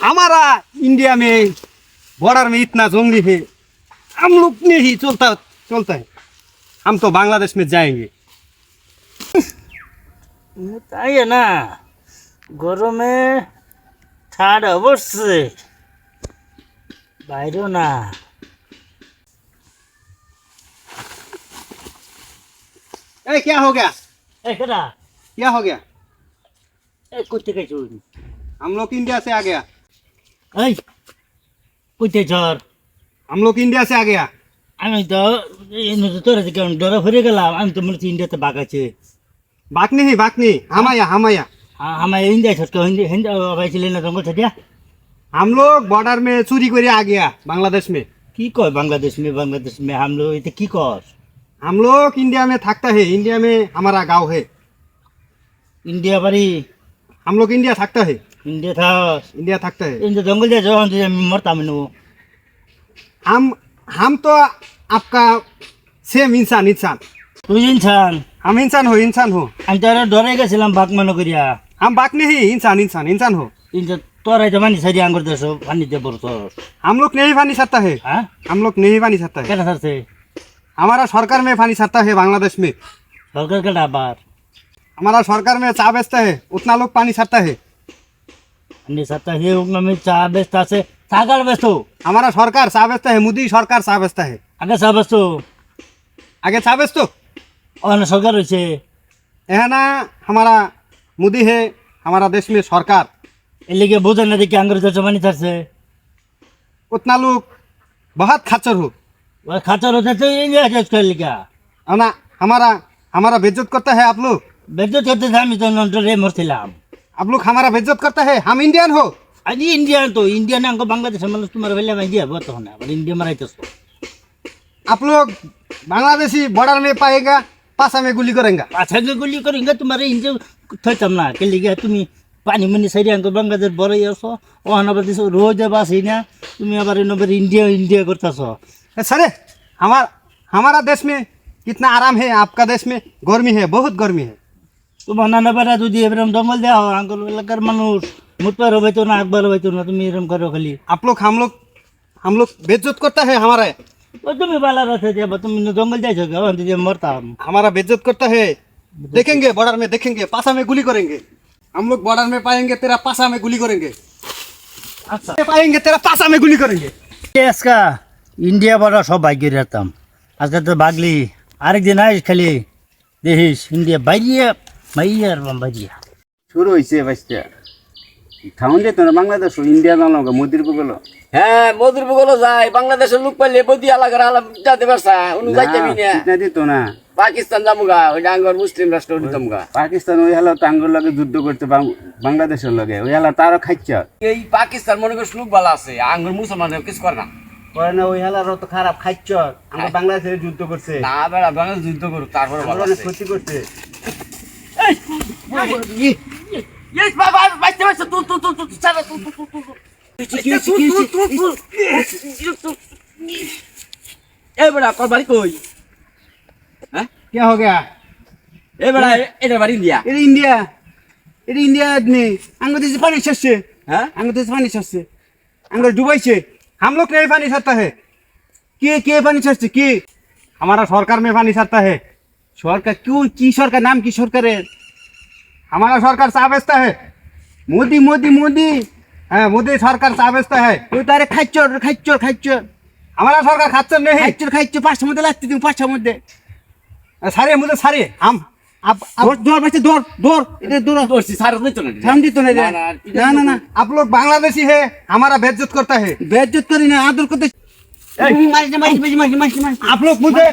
हमारा इंडिया में बॉर्डर में इतना जंगली है, हम लोग ने ही चलता चलता है। हम तो बांग्लादेश में जाएंगे। তাই না গরমে ঠাড় অবশ্যই বাইরেও না ए क्या हो गया? কেটা क्या हो गया? করতে গেছো हम लोग इंडिया से आ गया। এই করতে চর हम लोग इंडिया से आ गया। আমি তো তোর কেমন ডরে ফিরে গেলাম আমি তো মনে হচ্ছে ইন্ডিয়াতে বাঘ আছে बाग नहीं हम आया। আমার ইন্ডিয়া ছোটকে হিন্দি হিন্দি ভাই ছিলেন না জঙ্গল থেকে हम लोग बॉर्डर में चोरी कर आ गया बांग्लादेश में। কি কয় বাংলাদেশ মে हम लोग এটা কি কর हम लोग इंडिया में थकता है, इंडिया में हमारा गांव है। ইন্ডিয়া বাড়ি हम लोग इंडिया थकता है, ইন্ডিয়া থাক इंडिया थकता है। ইন্ডিয়া জঙ্গল দিয়ে যাও আমি মরতাম নো हम तो आपका सेम इंसान। তুই ইনসান हम इंसान हो। আমি তো আরো ডরে গেছিলাম বাঘ মনে করিয়া हम बाग नहीं इंसान हो। কিন্তু তোরাই তো মানি সাইডে আঙ্গুর দেশ পানিতে পড়তো हम लोग नहीं पानी सकता है, হ্যাঁ हम लोग नहीं पानी सकता है। কেন ছাড়ছে हमारा सरकार में पानी सकता है बांग्लादेश में। সরকার কেটা আবার हमारा सरकार में चा बेचता है, उतना लोग पानी सकता है। अन्य सत्ता हे मी चहा बेचता আছে ছাগল বেচতো हमारा सरकार चा बेचता है, मोदी सरकार चा बेचता है। আগে চা বেচতো आगे चा बेचतो অন্য সরকার হয়েছে है ना। हमारा मोदी है, हमारा देश में सरकार। এর লিগে বোঝেন না দেখি আঙ্গুর দেশ পানি ছাড়ছে उतना लोग बहुत खच्चर हो। ওই খাঁচার হতে তো ইন্ডিয়া শেষ করে লিগা है ना। हमारा बेइज्जत करता है आप लोग। বেদ্যুৎ হতে আমি তো নন্টরে মরছিলাম आप लोग हमारा बेइज्जत करता है। हम इंडियन हो। আজি ইন্ডিয়ান তো ইন্ডিয়ান আঙ্গ বাংলাদেশের মানুষ তোমার হইলে ভাই দিয়া বত না আবার ইন্ডিয়া মারাইতেছো आप लोग बांग्लादेशी बॉर्डर में पाएगा, पासा में गुली करेंगे। আচ্ছা গুলি করিঙ্গা তোমার ইন্ডিয়া থাইতাম না কে লিগা তুমি পানি মানি সাইডে আঙ্গ বাংলাদেশ বড় আসো ও হানাবাদ রোজ বাসি না তুমি আবার নবার ইন্ডিয়া করতেছো सर हमारा देश में कितना आराम है, आपका देश में गर्मी है, बहुत गर्मी है। তোমার নানা বেড়া যদি এরকম জঙ্গল দেওয়া হয় আঙ্গুল এলাকার মানুষ মুতবার হইতো না আকবার হইতো না তুমি এরকম করো খালি आप लोग हम लोग बेइज्जत करता है हमारा। ও তুমি বালা রাতে যাবো তুমি জঙ্গল যাইছো গে আমি যে মরতাম हमारा बेइज्जत करता है। देखेंगे बॉर्डर में, देखेंगे पासा में गुली करेंगे। हम लोग बॉर्डर में पाएंगे तेरा पासा में गुली करेंगे। আচ্ছা पाएंगे तेरा पासा में गुली करेंगे। আজকা ইন্ডিয়া বড় সব ভাগ্য রাখতাম আজকে তো বাগলি আরেকদিন আইস খালি দেখিস ইন্ডিয়া বাইরিয়া মাইয়ার বাইরিয়া শুরু হয়েছে বাইসটা খাউন যেত না বাংলাদেশ ইন্ডিয়া জানো মোদির বগল হ্যাঁ মধুর বগলও যায় বাংলাদেশের লোক পাইলে বদি আলাগা আলাম যাতে পারছা উনি যাইতাবি না না দিত না পাকিস্তান যামুগা ওইটা আঙ্গর মুসলিম রাষ্ট্র দিতামগা পাকিস্তান ওই হেলা টাঙ্গর লগে যুদ্ধ করতে বাংলাদেশের লগে ওই হেলা তারও খাইছ এই পাকিস্তান মনে করিস লোক ভালো আছে আঙ্গর মুসলমানের কিছু করে না করে না ওই হেলারও তো খারাপ খাইছ আমরা বাংলাদেশে যুদ্ধ করছে না বেড়া বাংলাদেশ যুদ্ধ করুক তারপরে ভালো আমরা অনেক আছে ক্ষতি করছে ইয়েস বাবা বাইতে বাইতে তু ছাড়া তু এ বেড়া তোর বাড়ি কই क्या हो गया? এ বেড়া এটা বাড়ি দিয়া ये इंडिया आदमी अंग देश पानी छसे। হ্যাঁ अंग देश पानी छसे, अंग डुबाई से। हम लोग नहीं पानी छाता है। के पानी छसे के हमारा सरकार में पानी छाता है। सरकार क्यों की सरकार नाम की सरकार है? हमारा सरकार चा बेचता है। मोदी हाँ मोदी सरकार चा बेचता है। তুই তারে খাইছ हमारा सरकार खच्चर नहीं। খাইছ 5টার মধ্যে লাগতে তুমি 5টার মধ্যে सारे मुझे सारे हम आप দৌড় বাইতে দৌড় এটা দৌড় তোরছি সারা দিত না সাম দিত না রে। না না आप लोग बांग्लादेशी है, हमारा बेइज्जत करता है। বেজ্জত করি না আদর করতে মারিস आप लोग मुझे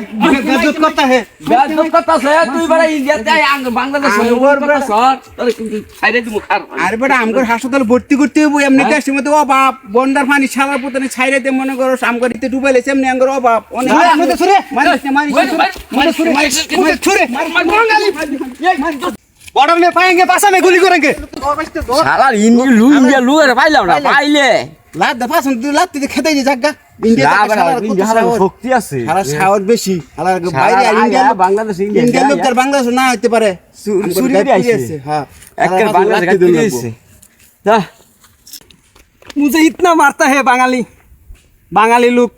बेइज्जत करता है। বেয়াদব কথা আছে তুই বেড়া ইন্ডিয়াতে আঙ্গ বাংলাদেশ ওর বেড়া সর তোর কিন্তু ছাইরে দিমু খার আরে বেটা আমগর হাসপাতাল ভর্তি করতে হইব এমনি দেশের মধ্যে অভাব বন্ডার পানি সারা পুতনে ছাইরে দে মনে করো আমগর ইতে ডুবাইলেছে এমনি আমগর অভাব অনেক मुझे सुरे बॉर्डर में पाएंगे, पासा में गुली करेंगे। শালা ইন্ডিয়া লু এর পাইলাম না পাইলে লাদ দফা শুনতে লাদ তুই খেতে দি জায়গা শক্তি আছে সারা সাহস বেশি সারা বাইরে ইন্ডিয়া বাংলাদেশ ইন্ডিয়া লোকের বাংলাদেশ না হইতে পারে চুরি করে আইছে। হ্যাঁ একের বাংলাদেশ গাড়ি দিয়েছে যা मुझे इतना मारता है बांगाली लोग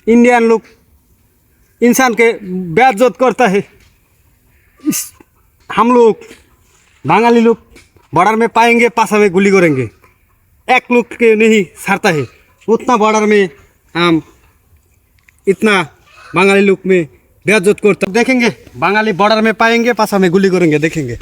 इंडियन लोग इंसान के बेइज्जत करता है। हम लोग बांगाली लोग बॉर्डर में पाएंगे, पासा में गोली करेंगे। एक लोग के नहीं छाड़ता है, उतना बॉर्डर में हम इतना बांगाली लोग में बेइज्जत करता। देखेंगे बांगाली बॉर्डर में पाएंगे, पासा में गोली करेंगे, देखेंगे।